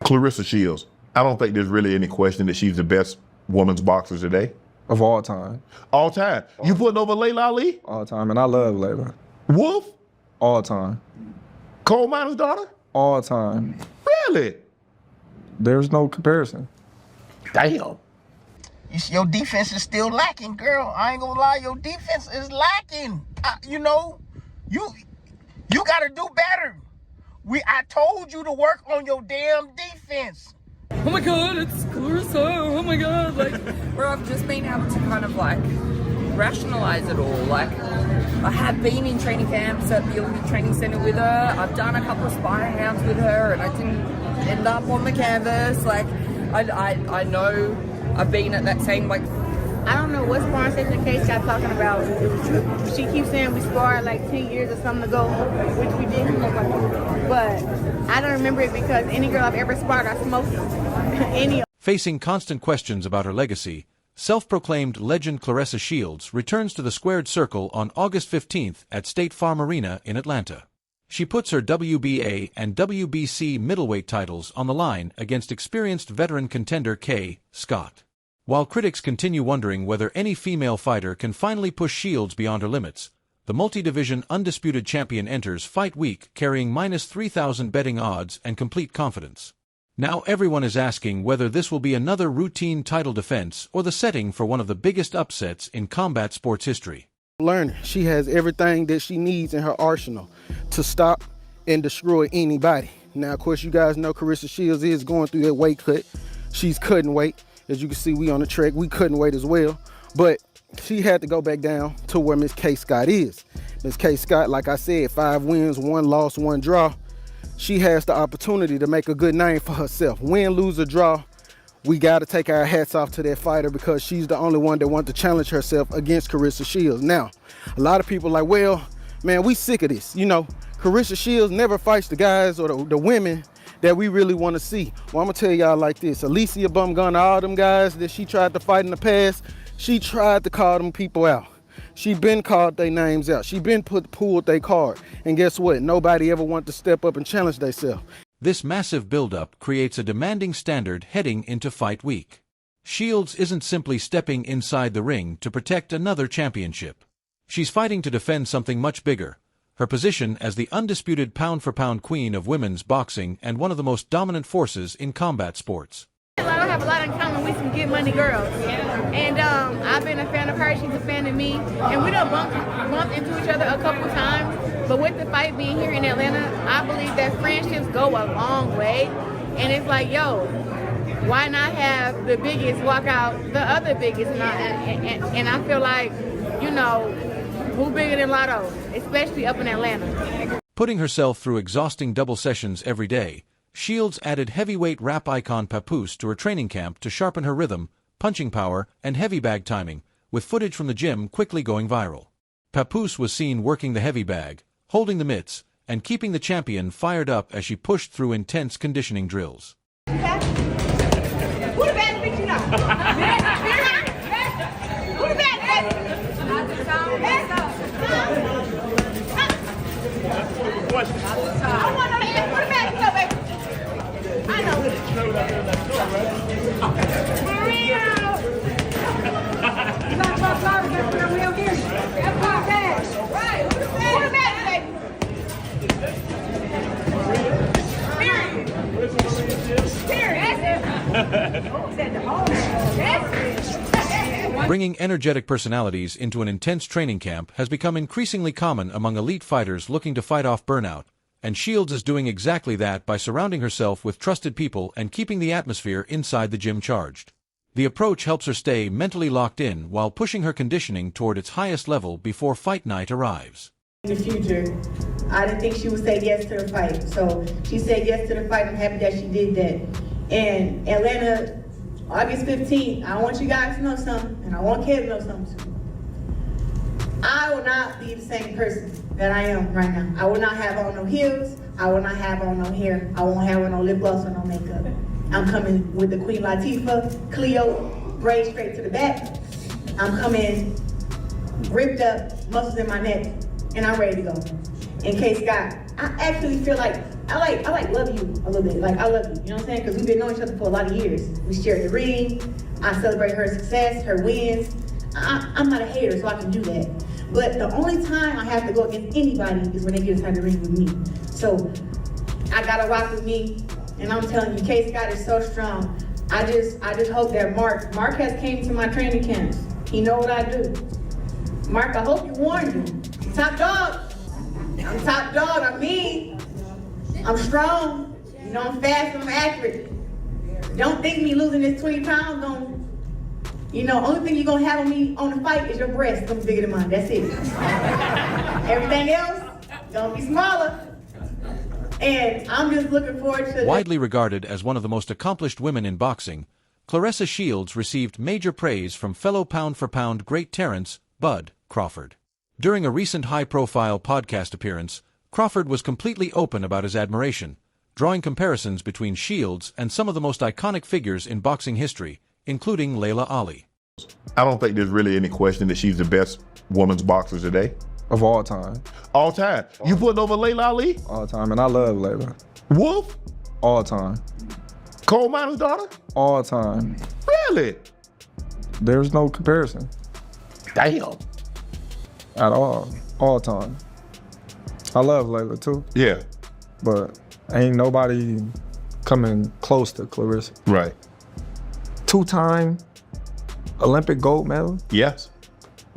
Claressa Shields. I don't think there's really any question that she's the best women's boxer today. Of all time. All time. You putting over Layla Ali? All time. And I love Layla. Wolf? All time. Coal miner's daughter? All time. Really? There's no comparison. Damn. Your defense is still lacking, girl. I ain't gonna lie, your defense is lacking. You gotta do better. I told you to work on your damn defense. Oh my God, it's Claressa. Oh my God, where I've just been able to kind of rationalize it all. I have been in training camps at the Olympic Training Center with her. I've done a couple of sparring rounds with her, and I didn't end up on the canvas. I know I've been at that same I don't know what sparring session Kaye Scott talking about. She keeps saying we sparred 10 years or something ago, which we didn't. But I don't remember it because any girl I've ever sparred, I smoked any. Facing constant questions about her legacy, self-proclaimed legend Claressa Shields returns to the squared circle on August 15th at State Farm Arena in Atlanta. She puts her WBA and WBC middleweight titles on the line against experienced veteran contender Kaye Scott. While critics continue wondering whether any female fighter can finally push Shields beyond her limits, the multi-division undisputed champion enters Fight Week carrying -3,000 betting odds and complete confidence. Now everyone is asking whether this will be another routine title defense or the setting for one of the biggest upsets in combat sports history. She has everything that she needs in her arsenal to stop and destroy anybody. Now, of course, you guys know Claressa Shields is going through that weight cut. She's cutting weight. As you can see, we on the track. We couldn't wait as well. But she had to go back down to where Miss Kaye Scott is. Miss Kaye Scott, like I said, 5 wins, 1 loss, 1 draw. She has the opportunity to make a good name for herself. Win, lose, or draw, we got to take our hats off to that fighter because she's the only one that wants to challenge herself against Claressa Shields. Now, a lot of people are like, well, man, we sick of this. Claressa Shields never fights the guys or the women that we really want to see. Well, I'm going to tell y'all like this. Alicia Bumgun, all them guys that she tried to fight in the past, she tried to call them people out. She been called their names out. She been pulled their card. And guess what? Nobody ever wanted to step up and challenge themselves. This massive buildup creates a demanding standard heading into Fight Week. Shields isn't simply stepping inside the ring to protect another championship. She's fighting to defend something much bigger. Her position as the undisputed pound-for-pound queen of women's boxing and one of the most dominant forces in combat sports. I have a lot in common with some good money girls. And I've been a fan of her, she's a fan of me. And we done bumped into each other a couple times. But with the fight being here in Atlanta, I believe that friendships go a long way. And it's like, yo, why not have the biggest walk out the other biggest? And I feel like, who bigger than Lotto, especially up in Atlanta. Putting herself through exhausting double sessions every day, Shields added heavyweight rap icon Papoose to her training camp to sharpen her rhythm, punching power, and heavy bag timing, with footage from the gym quickly going viral. Papoose was seen working the heavy bag, holding the mitts, and keeping the champion fired up as she pushed through intense conditioning drills. Who the bad bitch you know? Who the bad bitch? I want to know who the bad bitch, baby. I know. Maria! You got to talk about it, we don't hear you. That's not bad. Right, who the bad bitch, baby? Period. Bringing energetic personalities into an intense training camp has become increasingly common among elite fighters looking to fight off burnout, and Shields is doing exactly that by surrounding herself with trusted people and keeping the atmosphere inside the gym charged. The approach helps her stay mentally locked in while pushing her conditioning toward its highest level before fight night arrives. In the future, I didn't think she would say yes to the fight, so she said yes to the fight. I'm happy that she did that. And Atlanta, August 15th, I want you guys to know something, and I want Kev to know something too. I will not be the same person that I am right now. I will not have on no heels. I will not have on no hair. I won't have on no lip gloss or no makeup. I'm coming with the Queen Latifah, Cleo, braids straight to the back. I'm coming ripped up, muscles in my neck, and I'm ready to go. And Kaye Scott, I actually feel like I love you a little bit. Like, I love you. You know what I'm saying? Because we've been knowing each other for a lot of years. We shared the ring. I celebrate her success, her wins. I'm not a hater, so I can do that. But the only time I have to go against anybody is when they get inside the ring with me. So I gotta rock with me, and I'm telling you, Kaye Scott is so strong. I just hope that Mark has came to my training camps. He know what I do. Mark, I hope you warned you. Top dog. I'm top dog. I'm mean. I'm strong. You know, I'm fast. I'm accurate. Don't think me losing this 20 pounds on. You know, only thing you're gonna have on me on the fight is your breast gonna be bigger than mine. That's it. Everything else gonna be smaller. And I'm just looking forward to. Widely regarded as one of the most accomplished women in boxing, Claressa Shields received major praise from fellow pound-for-pound great Terrence "Bud" Crawford. During a recent high-profile podcast appearance, Crawford was completely open about his admiration, drawing comparisons between Shields and some of the most iconic figures in boxing history, including Layla Ali. I don't think there's really any question that she's the best women's boxer today. Of all time. All time. You putting over Layla Ali? All time. And I love Layla. Wolf? All time. Coal miner's daughter? All time. Really? There's no comparison. Damn. At all. All time. I love Layla too. Yeah. But ain't nobody coming close to Claressa. Right. 2-time Olympic gold medal. Yes.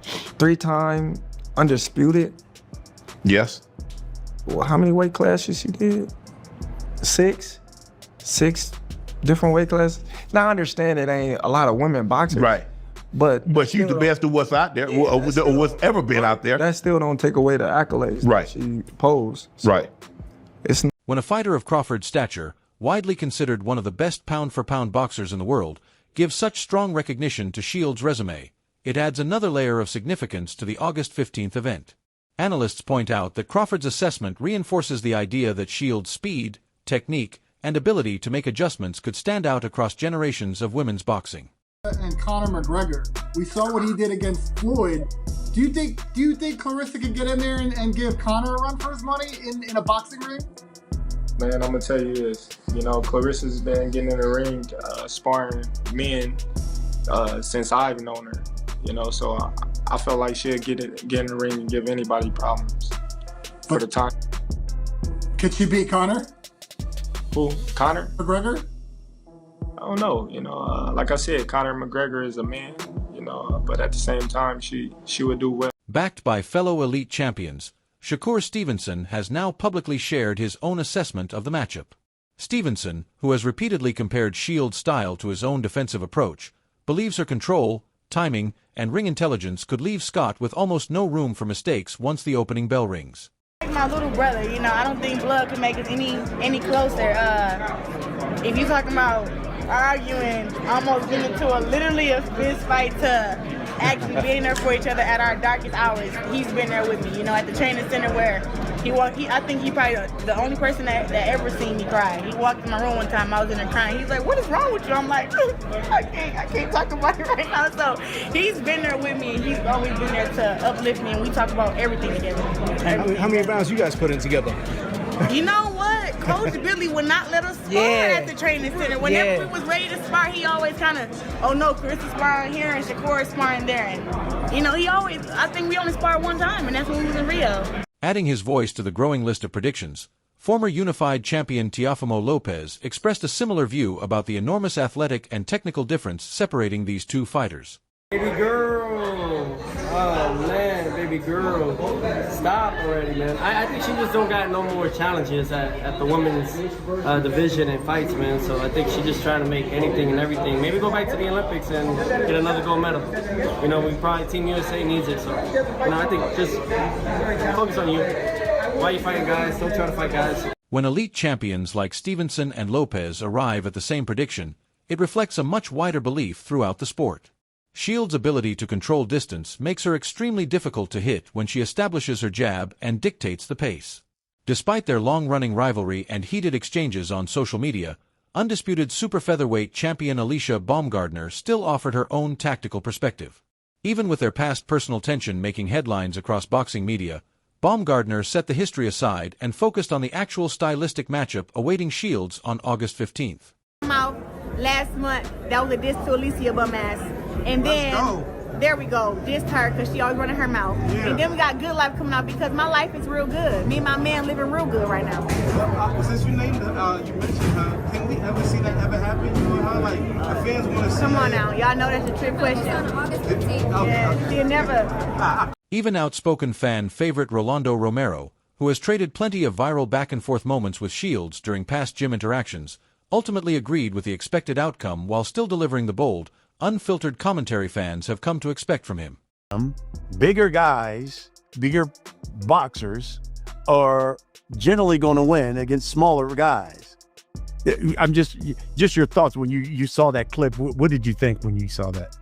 3-time undisputed. Yes. Well, how many weight classes she did? 6 different weight classes. Now I understand it ain't a lot of women boxers. Right. But she's the best of what's out there, or what's ever been out there. That still don't take away the accolades right. that she posed. So right. It's when a fighter of Crawford's stature, widely considered one of the best pound-for-pound boxers in the world, gives such strong recognition to Shields' resume, it adds another layer of significance to the August 15th event. Analysts point out that Crawford's assessment reinforces the idea that Shields' speed, technique, and ability to make adjustments could stand out across generations of women's boxing. And Conor McGregor, we saw what he did against Floyd. Do you think Claressa could get in there and give Conor a run for his money in a boxing ring? Man, I'm gonna tell you this. You know, Claressa's been getting in the ring, sparring men since I've known her. You know, so I felt like she'd get in the ring and give anybody problems for the time. Could she beat Conor? Who? Conor McGregor? I don't know. You know, like I said, Conor McGregor is a man. You know, but at the same time, she would do well. Backed by fellow elite champions, Shakur Stevenson has now publicly shared his own assessment of the matchup. Stevenson, who has repeatedly compared Shields' style to his own defensive approach, believes her control, timing, and ring intelligence could leave Scott with almost no room for mistakes once the opening bell rings. Like my little brother, you know, I don't think blood could make us any closer. If you're talking about arguing, almost getting into literally a fist fight to actually being there for each other at our darkest hours, he's been there with me, you know, at the training center where I think he probably the only person that ever seen me cry. He walked in my room one time, I was in there crying. He's like, "What is wrong with you?" I'm like, I can't talk about it right now. So he's been there with me, and he's always been there to uplift me, and we talk about everything together. How many rounds you guys put in together? You know what? Coach Billy would not let us spar at the training center. Whenever we was ready to spar, he always kind of, oh no, Claressa's sparring here and Shakur is sparring there. And, you know, I think we only sparred one time, and that's when we was in Rio. Adding his voice to the growing list of predictions, former unified champion Teofimo Lopez expressed a similar view about the enormous athletic and technical difference separating these two fighters. Baby girl, oh man, baby girl, stop already, man. I think she just don't got no more challenges at the women's division and fights, man. So I think she just trying to make anything and everything. Maybe go back to the Olympics and get another gold medal. You know, we probably Team USA needs it. So, you know, I think just focus on you. Why are you fighting guys? Don't try to fight guys. When elite champions like Stevenson and Lopez arrive at the same prediction, it reflects a much wider belief throughout the sport. Shields' ability to control distance makes her extremely difficult to hit when she establishes her jab and dictates the pace. Despite their long-running rivalry and heated exchanges on social media, undisputed super featherweight champion Alicia Baumgardner still offered her own tactical perspective. Even with their past personal tension making headlines across boxing media, Baumgardner set the history aside and focused on the actual stylistic matchup awaiting Shields on August 15th. Out last month, that was a diss to Alicia bum ass. And then, there we go, dissed her because she always running her mouth. Yeah. And then we got Good Life coming out because my life is real good. Me and my man living real good right now. Since you named her, you mentioned her, can we ever see that ever happen? You know how, like, the fans want to see Come on now, y'all know that's a trick question. Yeah, she'll never. Even outspoken fan favorite Rolando Romero, who has traded plenty of viral back-and-forth moments with Shields during past gym interactions, ultimately agreed with the expected outcome while still delivering the bold, unfiltered commentary fans have come to expect from him. Bigger guys, bigger boxers are generally going to win against smaller guys. I'm just your thoughts when you saw that clip. What did you think when you saw that?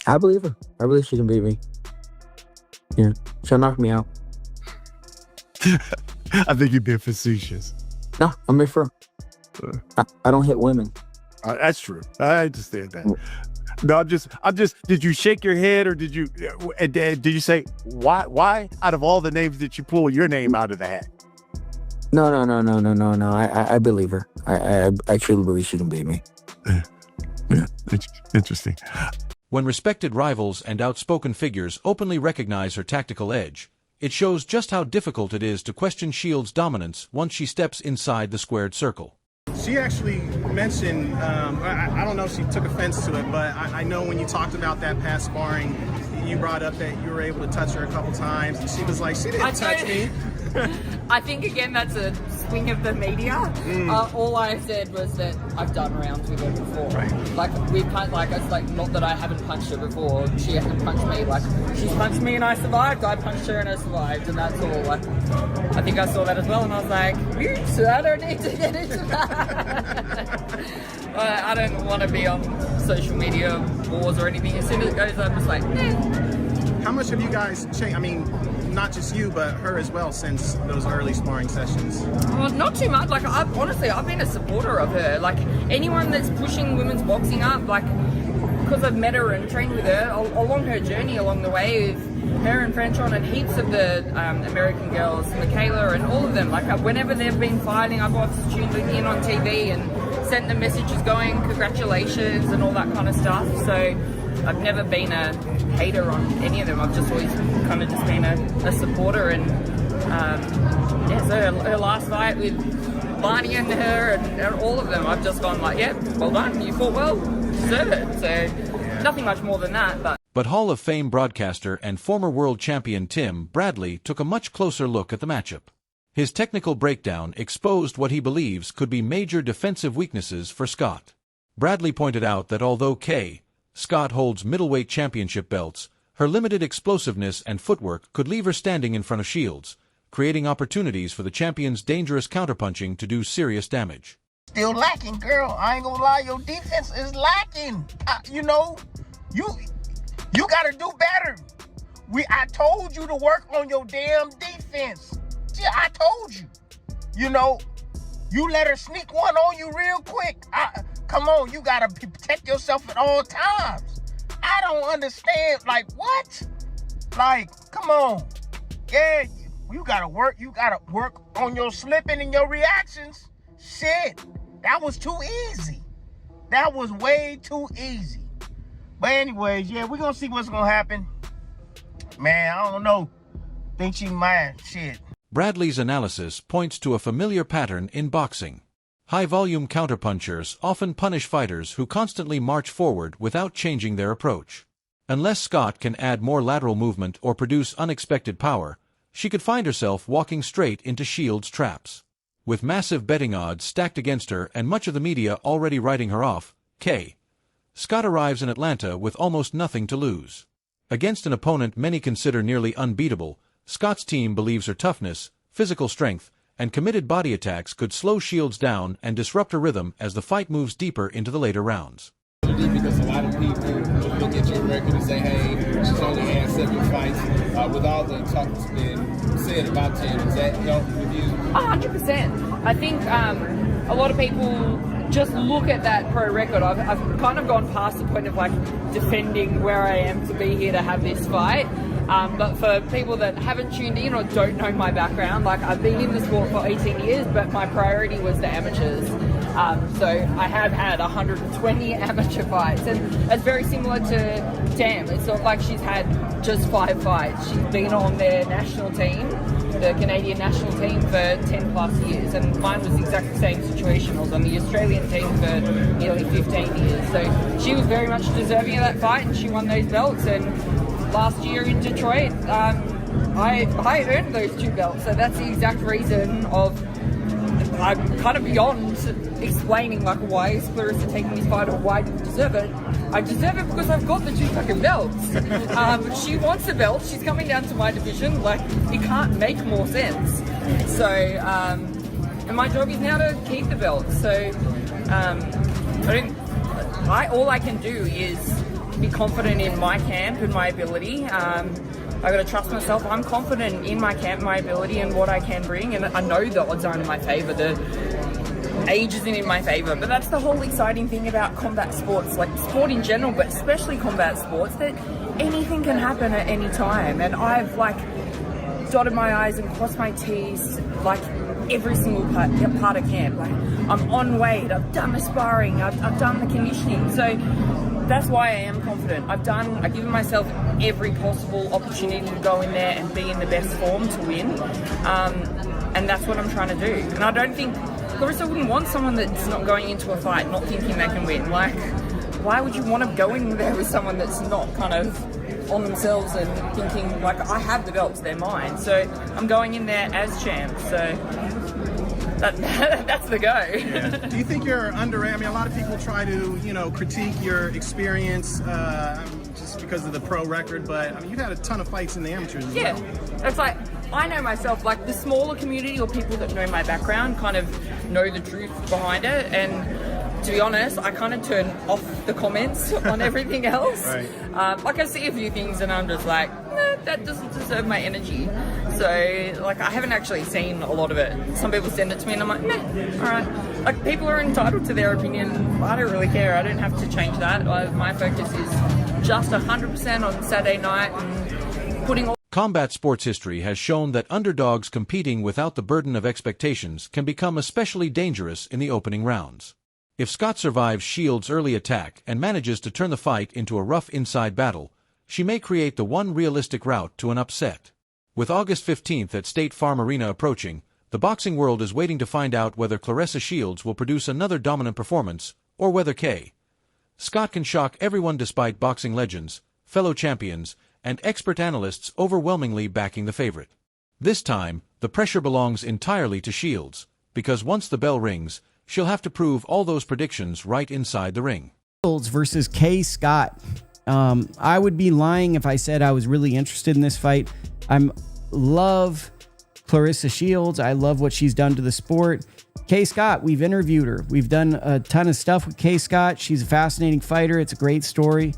I believe her. I believe she can beat me. Yeah, she'll knock me out. I think you've been facetious. No, I'm here for I don't hit women. That's true. I understand that. No, I'm just. Did you shake your head, or did you say why? Out of all the names, did you pull your name out of the hat? No. I believe her. I truly believe she can beat me. Yeah, interesting. When respected rivals and outspoken figures openly recognize her tactical edge, it shows just how difficult it is to question Shields' dominance once she steps inside the squared circle. She actually mentioned, I don't know if she took offense to it, but I know when you talked about that past sparring, you brought up that you were able to touch her a couple times, and she was like, she didn't touch me. I think, again, that's a swing of the media. All I said was that I've done rounds with her before. Right. Like, it's like, not that I haven't punched her before. She hasn't punched me. Like, she's punched me and I survived. I punched her and I survived. And that's all. Like, I think I saw that as well. And I was like, oops, I don't need to get into that. I don't want to be on social media wars or anything. As soon as it goes, I'm just like, How much have you guys changed? I mean, not just you, but her as well, since those early sparring sessions? Well, not too much. Like, I've been a supporter of her. Like, anyone that's pushing women's boxing up, like, because I've met her and trained with her along her journey along the way, with her and Franchon and heaps of the American girls, Michaela and all of them. Like, whenever they've been fighting, I've obviously tuned in on TV and sent them messages going, congratulations and all that kind of stuff. So I've never been a hater on any of them. I've just always kind of just been a supporter. And so her last fight with Barney and her and all of them, I've just gone like, yeah, well done, you fought well, deserve it. So nothing much more than that. But Hall of Fame broadcaster and former world champion Tim Bradley took a much closer look at the matchup. His technical breakdown exposed what he believes could be major defensive weaknesses for Scott. Bradley pointed out that although Kaye Scott holds middleweight championship belts, her limited explosiveness and footwork could leave her standing in front of Shields, creating opportunities for the champion's dangerous counterpunching to do serious damage. Still lacking, girl. I ain't gonna lie, your defense is lacking. You gotta do better. I told you to work on your damn defense. Yeah, I told you. You let her sneak one on you real quick. Come on, you gotta protect yourself at all times. I don't understand. Like, what? Like, come on. Yeah, you gotta work on your slipping and your reactions. Shit, that was too easy. That was way too easy. But anyways, yeah, we're gonna see what's gonna happen. Man, I don't know. Think she might. Shit. Bradley's analysis points to a familiar pattern in boxing. High-volume counterpunchers often punish fighters who constantly march forward without changing their approach. Unless Scott can add more lateral movement or produce unexpected power, she could find herself walking straight into Shields' traps. With massive betting odds stacked against her and much of the media already writing her off, Kaye Scott arrives in Atlanta with almost nothing to lose. Against an opponent many consider nearly unbeatable, Scott's team believes her toughness, physical strength, and committed body attacks could slow Shields down and disrupt her rhythm as the fight moves deeper into the later rounds. Because a lot of people look at your record and say, hey, she's only had 7 fights. With all the talk that's been said about Tim, does that help with you? 100%. I think a lot of people just look at that pro record. I've kind of gone past the point of like defending where I am to be here to have this fight. But for people that haven't tuned in or don't know my background, like I've been in the sport for 18 years, but my priority was the amateurs. So I have had 120 amateur fights, and it's very similar to Tam. It's not like she's had just 5 fights. She's been on their national team, the Canadian national team, for 10 plus years, and mine was exactly the same situation. I was on the Australian team for nearly 15 years. So she was very much deserving of that fight, and she won those belts. And last year in Detroit, I earned those 2 belts. So that's the exact reason of I'm kind of beyond explaining like why is Claressa taking this fight or why do you deserve it. I deserve it because I've got the 2 fucking belts. She wants the belt. She's coming down to my division. Like, it can't make more sense. So, and my job is now to keep the belt. So, all I can do is be confident in my camp and my ability. I got to trust myself. I'm confident in my camp, my ability, and what I can bring. And I know the odds aren't in my favor. The age isn't in my favor. But that's the whole exciting thing about combat sports, like sport in general, but especially combat sports, that anything can happen at any time. And I've like dotted my I's and crossed my T's like every single part of camp. Like I'm on weight. I've done the sparring. I've done the conditioning. So that's why I am confident. I've given myself every possible opportunity to go in there and be in the best form to win. And that's what I'm trying to do. And I don't think Claressa wouldn't want someone that's not going into a fight, not thinking they can win. Like, why would you want to go in there with someone that's not kind of on themselves and thinking, like, I have the belts, they're mine. So I'm going in there as champ. So that's the go. Yeah. Do you think you're underrated? I mean, a lot of people try to, critique your experience just because of the pro record, but I mean, you've had a ton of fights in the amateurs as well. It's like, I know myself, like the smaller community or people that know my background kind of know the truth behind it. And to be honest, I kind of turn off the comments on everything else. Right. Like I see a few things and I'm just like, nah, that doesn't deserve my energy. So like I haven't actually seen a lot of it. Some people send it to me and I'm like, nah, all right. Like people are entitled to their opinion. I don't really care. I don't have to change that. My focus is just 100% on Saturday night and putting all. Combat sports history has shown that underdogs competing without the burden of expectations can become especially dangerous in the opening rounds. If Scott survives Shields' early attack and manages to turn the fight into a rough inside battle, she may create the one realistic route to an upset. With August 15th at State Farm Arena approaching, the boxing world is waiting to find out whether Claressa Shields will produce another dominant performance or whether Kaye Scott can shock everyone despite boxing legends, fellow champions, and expert analysts overwhelmingly backing the favorite. This time, the pressure belongs entirely to Shields, because once the bell rings, she'll have to prove all those predictions right inside the ring. Shields versus Kaye Scott. I would be lying if I said I was really interested in this fight. I love Claressa Shields. I love what she's done to the sport. Kaye Scott, we've interviewed her. We've done a ton of stuff with Kaye Scott. She's a fascinating fighter. It's a great story.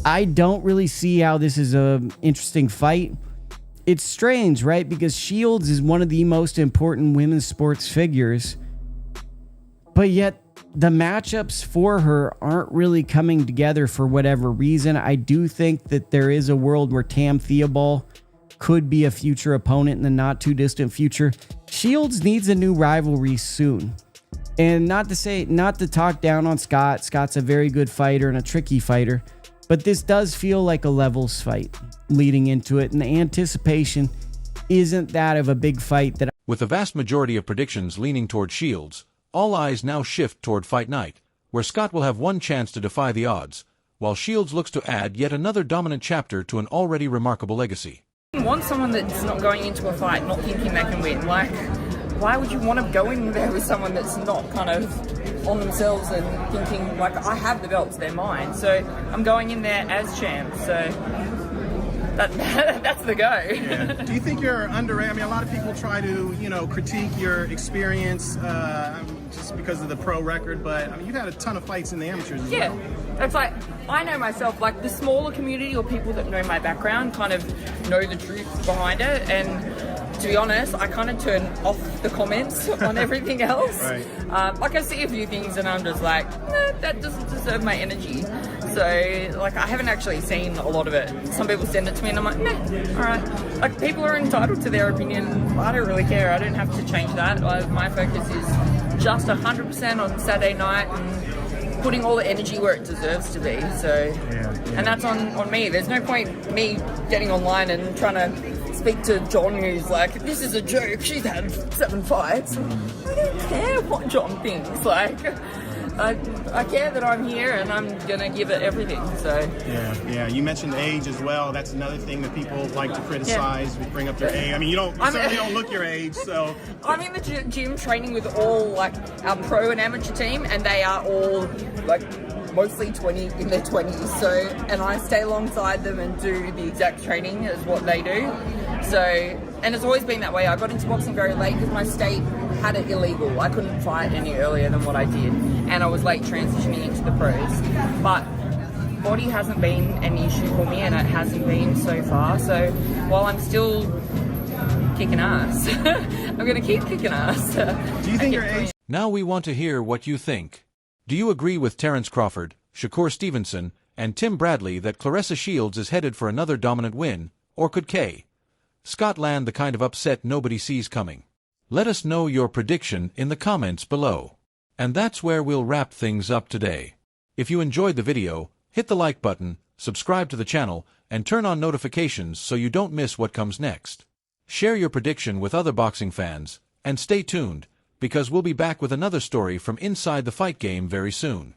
I don't really see how this is an interesting fight. It's strange, right? Because Shields is one of the most important women's sports figures, but yet the matchups for her aren't really coming together for whatever reason. I do think that there is a world where Tam Theobald could be a future opponent in the not too distant future. Shields needs a new rivalry soon. And not to talk down on Scott. Scott's a very good fighter and a tricky fighter. But this does feel like a levels fight leading into it, and the anticipation isn't that of a big fight. With the vast majority of predictions leaning toward Shields, all eyes now shift toward Fight Night, where Scott will have one chance to defy the odds, while Shields looks to add yet another dominant chapter to an already remarkable legacy. You want someone that's not going into a fight, not thinking they can win. Like, why would you want to go in there with someone that's not kind of on themselves and thinking, like, I have the belts, they're mine. So I'm going in there as champ. So that's the go. Yeah. Do you think you're underrated? I mean, a lot of people try to, critique your experience just because of the pro record, but I mean, you've had a ton of fights in the amateurs as well. It's like, I know myself, like the smaller community or people that know my background kind of know the truth behind it. And to to be honest, I kind of turn off the comments on everything else. Right. Like I see a few things and I'm just like, that doesn't deserve my energy. So like I haven't actually seen a lot of it. Some people send it to me and I'm like, all right. Like people are entitled to their opinion. I don't really care. I don't have to change that. My focus is just 100% on Saturday night and putting all the energy where it deserves to be. So, and that's on me. There's no point me getting online and trying to speak to John, who's like, this is a joke. She's had 7 fights. I don't care what John thinks. Like, I care that I'm here and I'm gonna give it everything. So yeah. You mentioned age as well. That's another thing that people like to criticize. We bring up their age. I mean, you certainly don't look your age. So I'm in the gym training with all like our pro and amateur team, and they are all like mostly in their 20s. So, and I stay alongside them and do the exact training as what they do. So, and it's always been that way. I got into boxing very late because my state had it illegal. I couldn't fight any earlier than what I did, and I was late transitioning into the pros. But body hasn't been an issue for me, and it hasn't been so far. So while I'm still kicking ass, I'm going to keep kicking ass. Do you think your age? Now we want to hear what you think. Do you agree with Terrence Crawford, Shakur Stevenson, and Tim Bradley that Claressa Shields is headed for another dominant win, or could Kaye Scott land the kind of upset nobody sees coming? Let us know your prediction in the comments below. And that's where we'll wrap things up today. If you enjoyed the video, hit the like button, subscribe to the channel, and turn on notifications so you don't miss what comes next. Share your prediction with other boxing fans, and stay tuned, because we'll be back with another story from inside the fight game very soon.